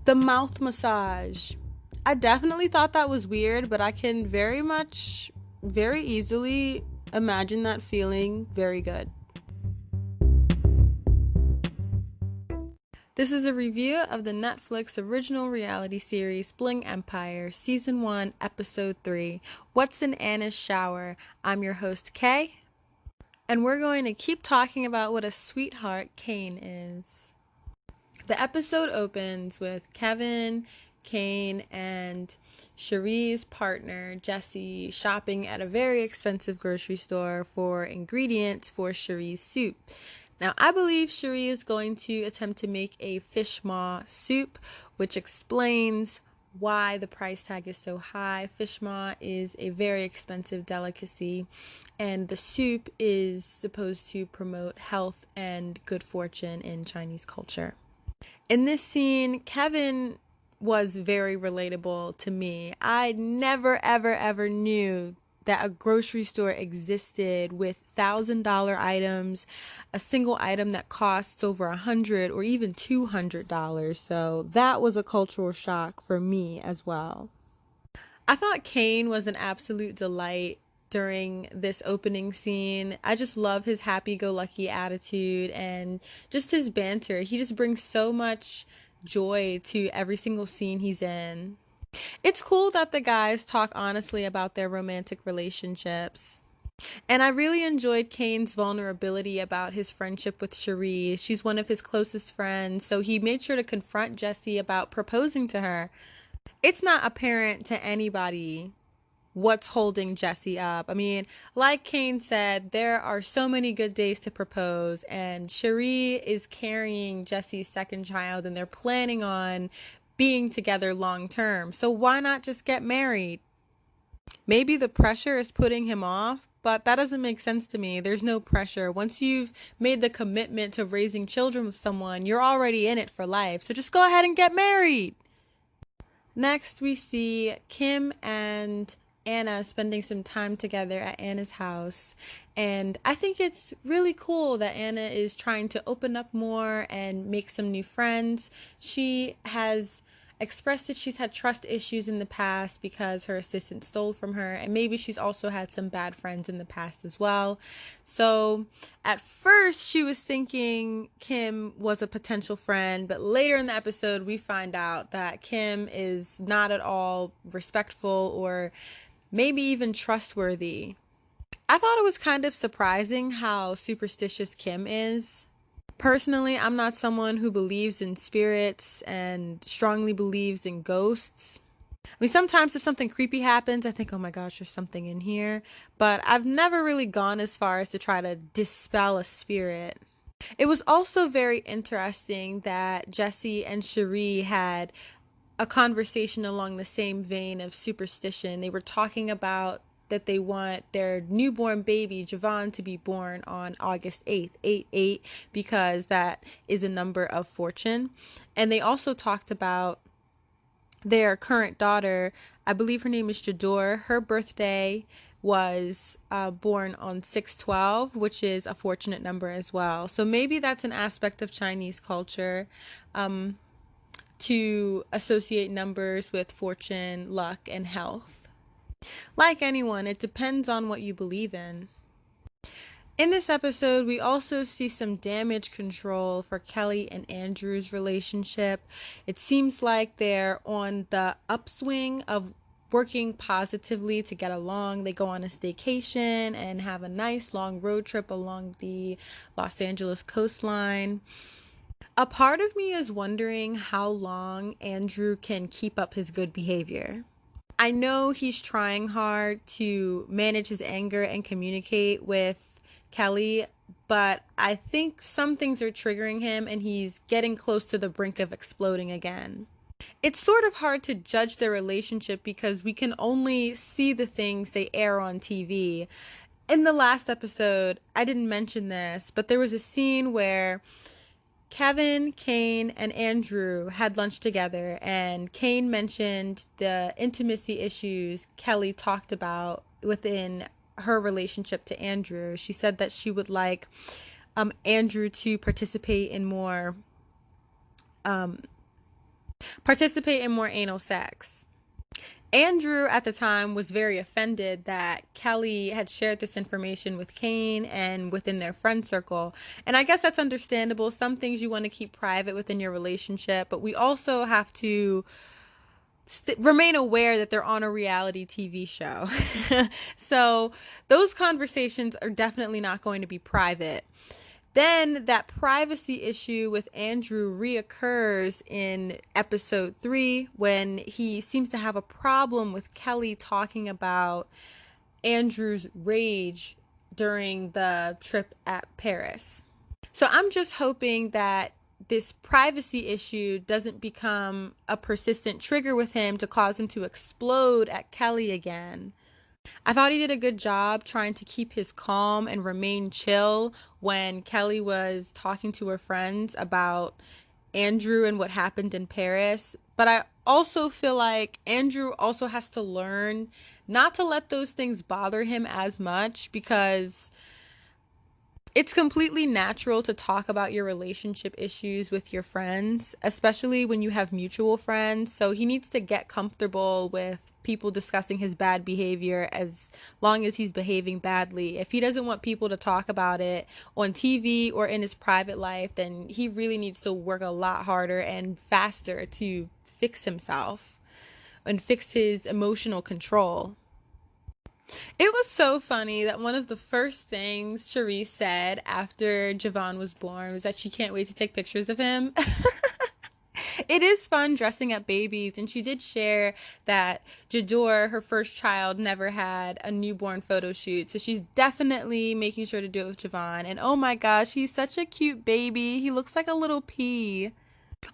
The mouth massage. I definitely thought that was weird, but I can very easily imagine that feeling very good. This is a review of the Netflix original reality series Bling Empire, Season 1, Episode 3, What's in Anna's Shower? I'm your host, Kay, and we're going to keep talking about what a sweetheart Kane is. The episode opens with Kevin, Kane, and Cherie's partner, Jesse, shopping at a very expensive grocery store for ingredients for Cherie's soup. Now, I believe Cherie is going to attempt to make a fish maw soup, which explains why the price tag is so high. Fish maw is a very expensive delicacy, and the soup is supposed to promote health and good fortune in Chinese culture. In this scene, Kevin was very relatable to me. I never, ever knew that a grocery store existed with $1,000 items, a single item that costs over $100 or even $200. So that was a cultural shock for me as well. I thought Kane was an absolute delight during this opening scene. I just love his happy-go-lucky attitude and just his banter. He just brings so much joy to every single scene he's in. It's cool that the guys talk honestly about their romantic relationships. And I really enjoyed Kane's vulnerability about his friendship with Cherie. She's one of his closest friends, so he made sure to confront Jesse about proposing to her. It's not apparent to anybody what's holding Jesse up. I mean, like Kane said, there are so many good days to propose, and Cherie is carrying Jesse's second child, and they're planning on being together long term. So why not just get married? Maybe the pressure is putting him off, but that doesn't make sense to me. There's no pressure. Once you've made the commitment to raising children with someone, you're already in it for life. So just go ahead and get married. Next, we see Kim and Anna spending some time together at Anna's house. And I think it's really cool that Anna is trying to open up more and make some new friends. She has expressed that she's had trust issues in the past because her assistant stole from her, and maybe she's also had some bad friends in the past as well. So at first she was thinking Kim was a potential friend, but later in the episode we find out that Kim is not at all respectful or maybe even trustworthy. I thought it was kind of surprising how superstitious Kim is. Personally, I'm not someone who believes in spirits and strongly believes in ghosts. I mean, sometimes if something creepy happens, I think, oh my gosh, there's something in here. But I've never really gone as far as to try to dispel a spirit. It was also very interesting that Jesse and Cherie had a conversation along the same vein of superstition. They were talking about that they want their newborn baby, Javon, to be born on August 8th, 8-8, because that is a number of fortune. And they also talked about their current daughter, I believe her name is Jador. Her birthday was born on 6/12, which is a fortunate number as well. So maybe that's an aspect of Chinese culture. To associate numbers with fortune, luck, and health. Like anyone, it depends on what you believe in. In this episode, we also see some damage control for Kelly and Andrew's relationship. It seems like they're on the upswing of working positively to get along. They go on a staycation and have a nice long road trip along the Los Angeles coastline. A part of me is wondering how long Andrew can keep up his good behavior. I know he's trying hard to manage his anger and communicate with Kelly, but I think some things are triggering him and he's getting close to the brink of exploding again. It's sort of hard to judge their relationship because we can only see the things they air on TV. In the last episode, I didn't mention this, but there was a scene where Kevin, Kane, and Andrew had lunch together, and Kane mentioned the intimacy issues Kelly talked about within her relationship to Andrew. She said that she would like Andrew to participate in more participate in more anal sex. Andrew at the time was very offended that Kelly had shared this information with Kane and within their friend circle. And I guess that's understandable. Some things you want to keep private within your relationship, but we also have to remain aware that they're on a reality TV show. So those conversations are definitely not going to be private. Then that privacy issue with Andrew reoccurs in episode 3 when he seems to have a problem with Kelly talking about Andrew's rage during the trip at Paris. So I'm just hoping that this privacy issue doesn't become a persistent trigger with him to cause him to explode at Kelly again. I thought he did a good job trying to keep his calm and remain chill when Kelly was talking to her friends about Andrew and what happened in Paris. But I also feel like Andrew also has to learn not to let those things bother him as much, because it's completely natural to talk about your relationship issues with your friends, especially when you have mutual friends. So he needs to get comfortable with people discussing his bad behavior as long as he's behaving badly. If he doesn't want people to talk about it on TV or in his private life, then he really needs to work a lot harder and faster to fix himself and fix his emotional control. It was so funny that one of the first things Cherie said after Javon was born was that she can't wait to take pictures of him. It is fun dressing up babies, and she did share that Jador, her first child, never had a newborn photo shoot, so she's definitely making sure to do it with Javon. And oh my gosh, he's such a cute baby. He looks like a little pea.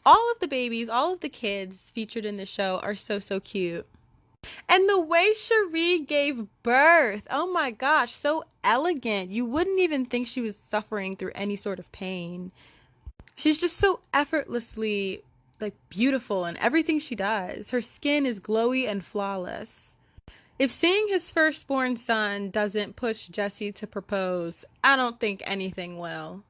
All of the babies, all of the kids featured in the show are so cute. And the way Cherie gave birth, oh my gosh, so elegant. You wouldn't even think she was suffering through any sort of pain. She's just so effortlessly, like, beautiful in everything she does. Her skin is glowy and flawless. If seeing his firstborn son doesn't push Jesse to propose, I don't think anything will.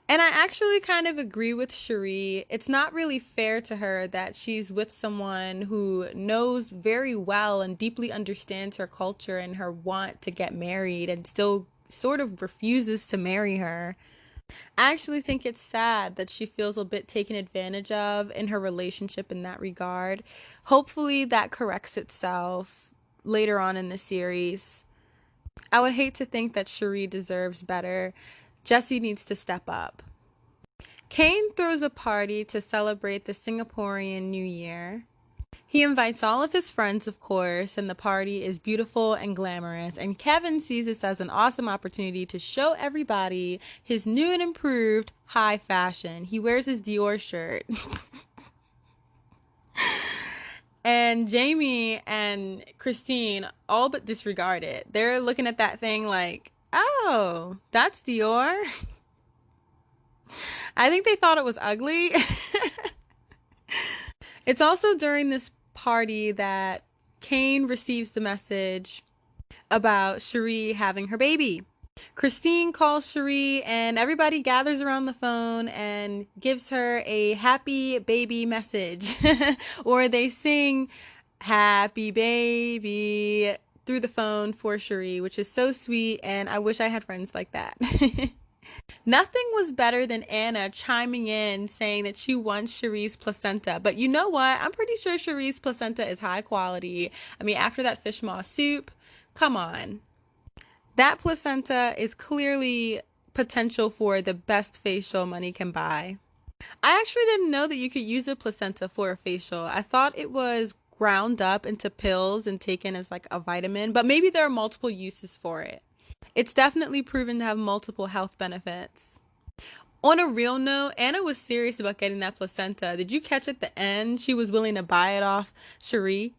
And I actually kind of agree with Cherie. It's not really fair to her that she's with someone who knows very well and deeply understands her culture and her want to get married and still sort of refuses to marry her. I actually think it's sad that she feels a bit taken advantage of in her relationship in that regard. Hopefully that corrects itself later on in the series. I would hate to think that Cherie deserves better. Jesse needs to step up. Kane throws a party to celebrate the Singaporean New Year. He invites all of his friends, of course, and the party is beautiful and glamorous. And Kevin sees this as an awesome opportunity to show everybody his new and improved high fashion. He wears his Dior shirt. And Jamie and Christine all but disregard it. They're looking at that thing like, oh, that's Dior? I think they thought it was ugly. It's also during this party that Kane receives the message about Cherie having her baby. Christine calls Cherie and everybody gathers around the phone and gives her a happy baby message. Or they sing happy baby through the phone for Cherie, which is so sweet, and I wish I had friends like that. Nothing was better than Anna chiming in saying that she wants Cherie's placenta. But you know what? I'm pretty sure Cherie's placenta is high quality. I mean, after that fish maw soup, come on. That placenta is clearly potential for the best facial money can buy. I actually didn't know that you could use a placenta for a facial. I thought it was ground up into pills and taken as like a vitamin, but maybe there are multiple uses for it. It's definitely proven to have multiple health benefits. On a real note, Anna was serious about getting that placenta. Did you catch at the end? She was willing to buy it off Cherie.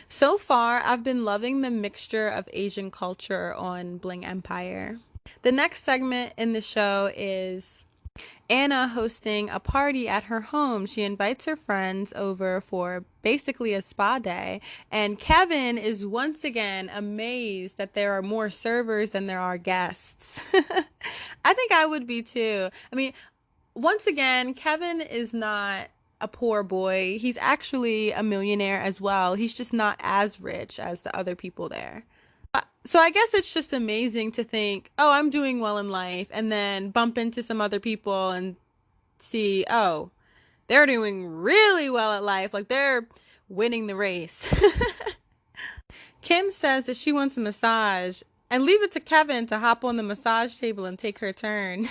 So far, I've been loving the mixture of Asian culture on Bling Empire. The next segment in the show is Anna hosting a party at her home. She invites her friends over for basically a spa day, and Kevin is once again amazed that there are more servers than there are guests. I think I would be too. I mean, once again, Kevin is not a poor boy. He's actually a millionaire as well. He's just not as rich as the other people there. So I guess it's just amazing to think, oh, I'm doing well in life, and then bump into some other people and see, oh, they're doing really well at life. Like they're winning the race. Kim says that she wants a massage and leave it to Kevin to hop on the massage table and take her turn.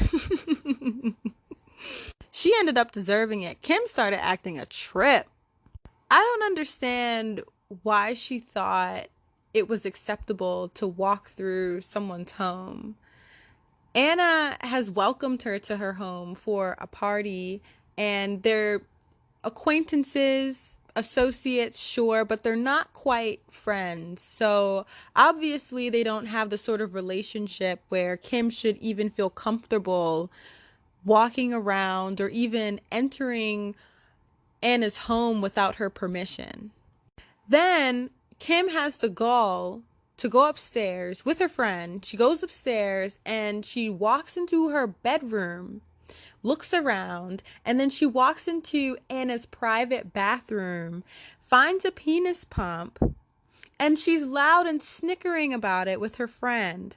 She ended up deserving it. Kim started acting a trip. I don't understand why she thought it was acceptable to walk through someone's home. Anna has welcomed her to her home for a party, and they're acquaintances, associates, sure, but they're not quite friends. So obviously, they don't have the sort of relationship where Kim should even feel comfortable walking around or even entering Anna's home without her permission. Then Kim has the gall to go upstairs with her friend. She goes upstairs and she walks into her bedroom, looks around, and then she walks into Anna's private bathroom, finds a penis pump, and she's loud and snickering about it with her friend.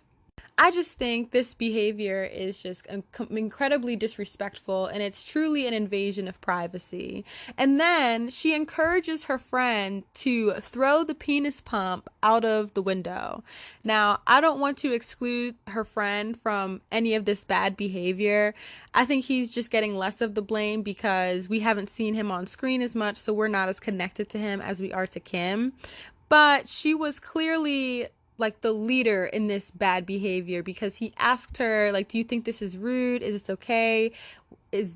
I just think this behavior is just incredibly disrespectful, and it's truly an invasion of privacy. And then she encourages her friend to throw the penis pump out of the window. Now, I don't want to exclude her friend from any of this bad behavior. I think he's just getting less of the blame because we haven't seen him on screen as much, so we're not as connected to him as we are to Kim. But she was clearly like the leader in this bad behavior because he asked her, like, do you think this is rude? Is this okay? Is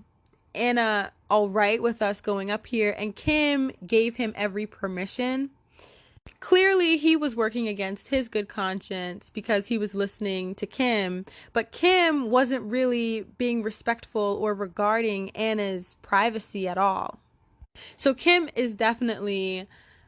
Anna all right with us going up here? And Kim gave him every permission. Clearly, he was working against his good conscience because he was listening to Kim, but Kim wasn't really being respectful or regarding Anna's privacy at all. So Kim is definitely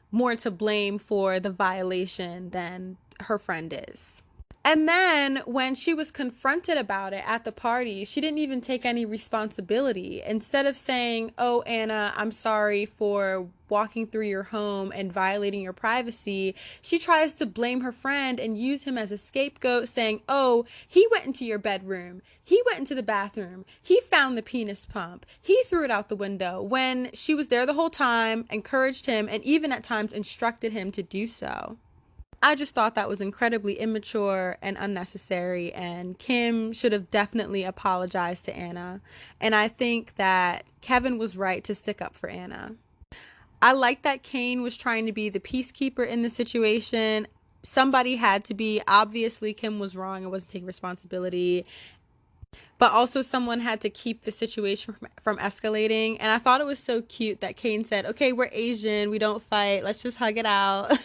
more to blame for the violation than her friend is. And then when she was confronted about it at the party, she didn't even take any responsibility. Instead of saying, oh, Anna, I'm sorry for walking through your home and violating your privacy, she tries to blame her friend and use him as a scapegoat, saying, oh, he went into your bedroom. He went into the bathroom. He found the penis pump. He threw it out the window when she was there the whole time, encouraged him, and even at times instructed him to do so. I just thought that was incredibly immature and unnecessary, and Kim should have definitely apologized to Anna. And I think that Kevin was right to stick up for Anna. I like that Kane was trying to be the peacekeeper in the situation. Somebody had to be. Obviously, Kim was wrong and wasn't taking responsibility. But also someone had to keep the situation from escalating. And I thought it was so cute that Kane said, okay, we're Asian, we don't fight, let's just hug it out.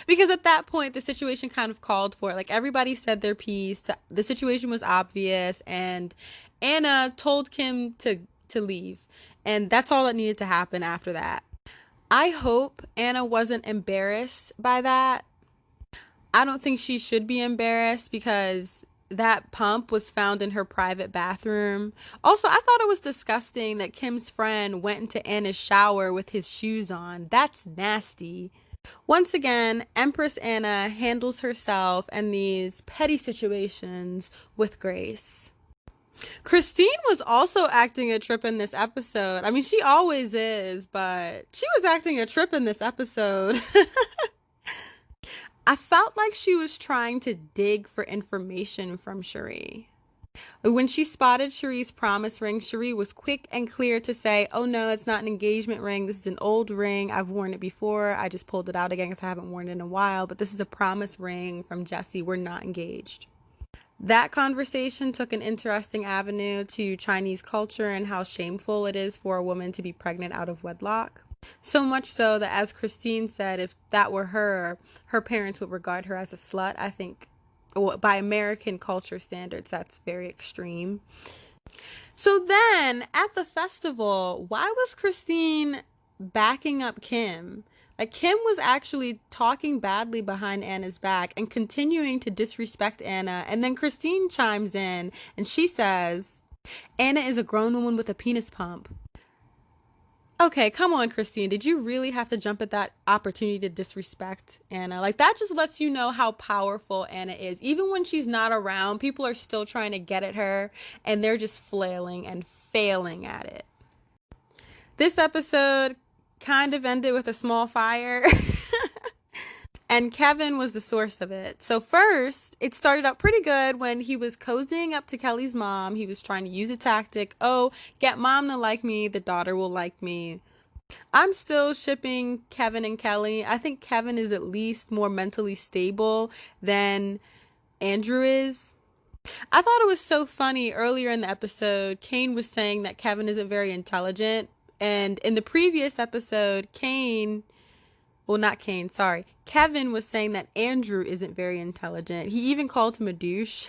Because at that point, the situation kind of called for it. Like, everybody said their piece, the situation was obvious, and Anna told Kim to leave. And that's all that needed to happen after that. I hope Anna wasn't embarrassed by that. I don't think she should be embarrassed because that pump was found in her private bathroom. Also, I thought it was disgusting that Kim's friend went into Anna's shower with his shoes on. That's nasty. Once again, Empress Anna handles herself and these petty situations with grace. Christine was also acting a trip in this episode. I mean, she always is, but she was acting a trip in this episode. I felt like she was trying to dig for information from Cherie. When she spotted Cherie's promise ring, Cherie was quick and clear to say, oh no, it's not an engagement ring. This is an old ring. I've worn it before. I just pulled it out again because I haven't worn it in a while. But this is a promise ring from Jesse. We're not engaged. That conversation took an interesting avenue to Chinese culture and how shameful it is for a woman to be pregnant out of wedlock. So much so that, as Christine said, if that were her parents would regard her as a slut. I think, well, by American culture standards, that's very extreme. So then, at the festival, why was Christine backing up Kim? Like, Kim was actually talking badly behind Anna's back and continuing to disrespect Anna. And then Christine chimes in and she says, Anna is a grown woman with a penis pump. Okay, come on, Christine. Did you really have to jump at that opportunity to disrespect Anna? Like, that just lets you know how powerful Anna is. Even when she's not around, people are still trying to get at her, and they're just flailing and failing at it. This episode kind of ended with a small fire. And Kevin was the source of it. So first, it started out pretty good when he was cozying up to Kelly's mom. He was trying to use a tactic. Oh, get mom to like me, the daughter will like me. I'm still shipping Kevin and Kelly. I think Kevin is at least more mentally stable than Andrew is. I thought it was so funny earlier in the episode, Kane was saying that Kevin isn't very intelligent. And in the previous episode, Kevin was saying that Andrew isn't very intelligent. He even called him a douche.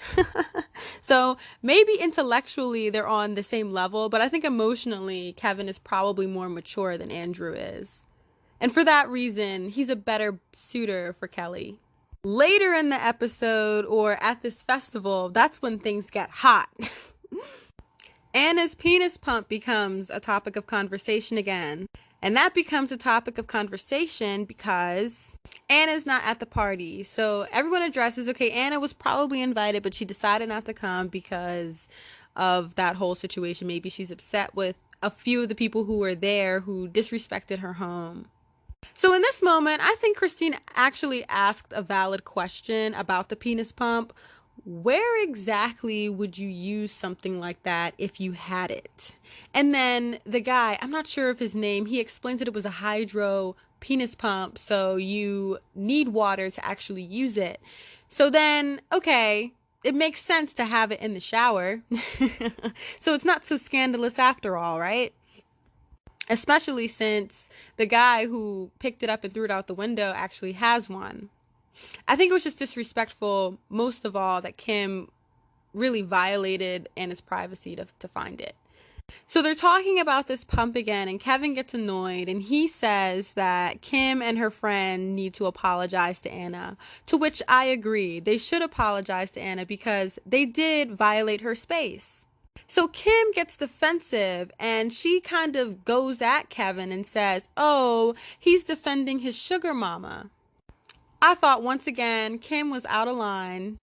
So maybe intellectually they're on the same level, but I think emotionally Kevin is probably more mature than Andrew is. And for that reason, he's a better suitor for Kelly. Later in the episode, or at this festival, that's when things get hot. Anna's penis pump becomes a topic of conversation again. And that becomes a topic of conversation because Anna's not at the party. So everyone addresses, okay, Anna was probably invited, but she decided not to come because of that whole situation. Maybe she's upset with a few of the people who were there who disrespected her home. So in this moment, I think Christine actually asked a valid question about the penis pump. Where exactly would you use something like that if you had it? And then the guy, I'm not sure of his name, he explains that it was a hydro penis pump, so you need water to actually use it. So then, okay, it makes sense to have it in the shower. So it's not so scandalous after all, right? Especially since the guy who picked it up and threw it out the window actually has one. I think it was just disrespectful, most of all, that Kim really violated Anna's privacy to find it. So they're talking about this pump again, and Kevin gets annoyed, and he says that Kim and her friend need to apologize to Anna, to which I agree. They should apologize to Anna because they did violate her space. So Kim gets defensive, and she kind of goes at Kevin and says, oh, he's defending his sugar mama. I thought once again, Kim was out of line.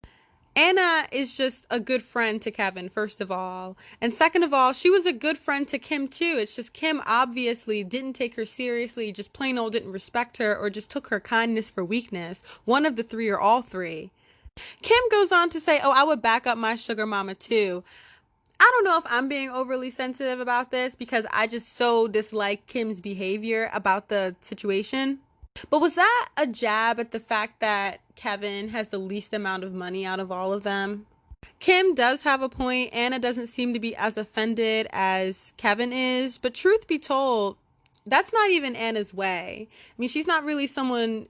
Anna is just a good friend to Kevin, first of all. And second of all, she was a good friend to Kim too. It's just Kim obviously didn't take her seriously, just plain old didn't respect her, or just took her kindness for weakness. One of the three or all three. Kim goes on to say, oh, I would back up my sugar mama too. I don't know if I'm being overly sensitive about this because I just so dislike Kim's behavior about the situation. But was that a jab at the fact that Kevin has the least amount of money out of all of them? Kim does have a point. Anna doesn't seem to be as offended as Kevin is. But truth be told, that's not even Anna's way. I mean, she's not really someone,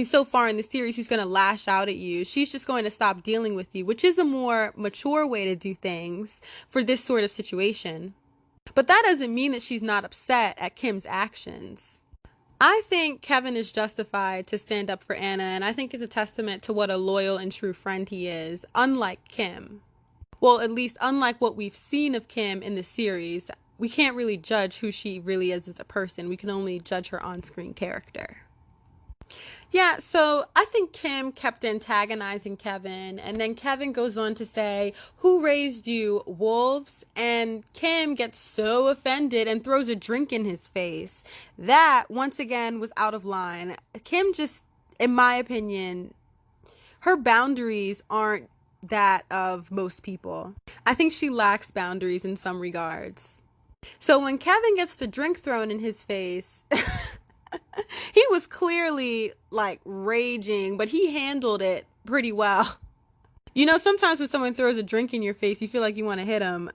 so far in the series, who's going to lash out at you. She's just going to stop dealing with you, which is a more mature way to do things for this sort of situation. But that doesn't mean that she's not upset at Kim's actions. I think Kevin is justified to stand up for Anna, and I think it's a testament to what a loyal and true friend he is, unlike Kim. Well, at least unlike what we've seen of Kim in the series. We can't really judge who she really is as a person. We can only judge her on-screen character. Yeah, so I think Kim kept antagonizing Kevin, and then Kevin goes on to say, who raised you, wolves? And Kim gets so offended and throws a drink in his face. That, once again, was out of line. Kim just, in my opinion, her boundaries aren't that of most people. I think she lacks boundaries in some regards. So when Kevin gets the drink thrown in his face... he was clearly like raging, but he handled it pretty well. You know, sometimes when someone throws a drink in your face, you feel like you want to hit him.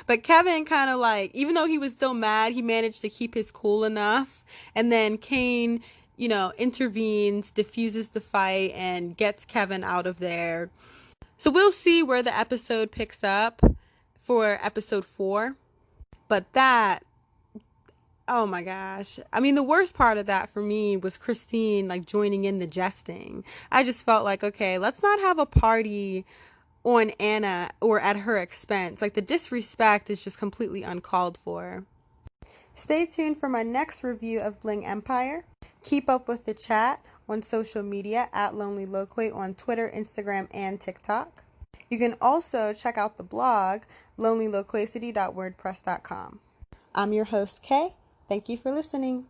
But Kevin kind of like, even though he was still mad, he managed to keep his cool enough. And then Kane, intervenes, diffuses the fight, and gets Kevin out of there. So we'll see where the episode picks up for episode 4. But that... oh my gosh. The worst part of that for me was Christine like joining in the jesting. I just felt like, okay, let's not have a party on Anna or at her expense. Like, the disrespect is just completely uncalled for. Stay tuned for my next review of Bling Empire. Keep up with the chat on social media at Lonely Loquate on Twitter, Instagram, and TikTok. You can also check out the blog, lonelyloquacity.wordpress.com. I'm your host, Kay. Thank you for listening.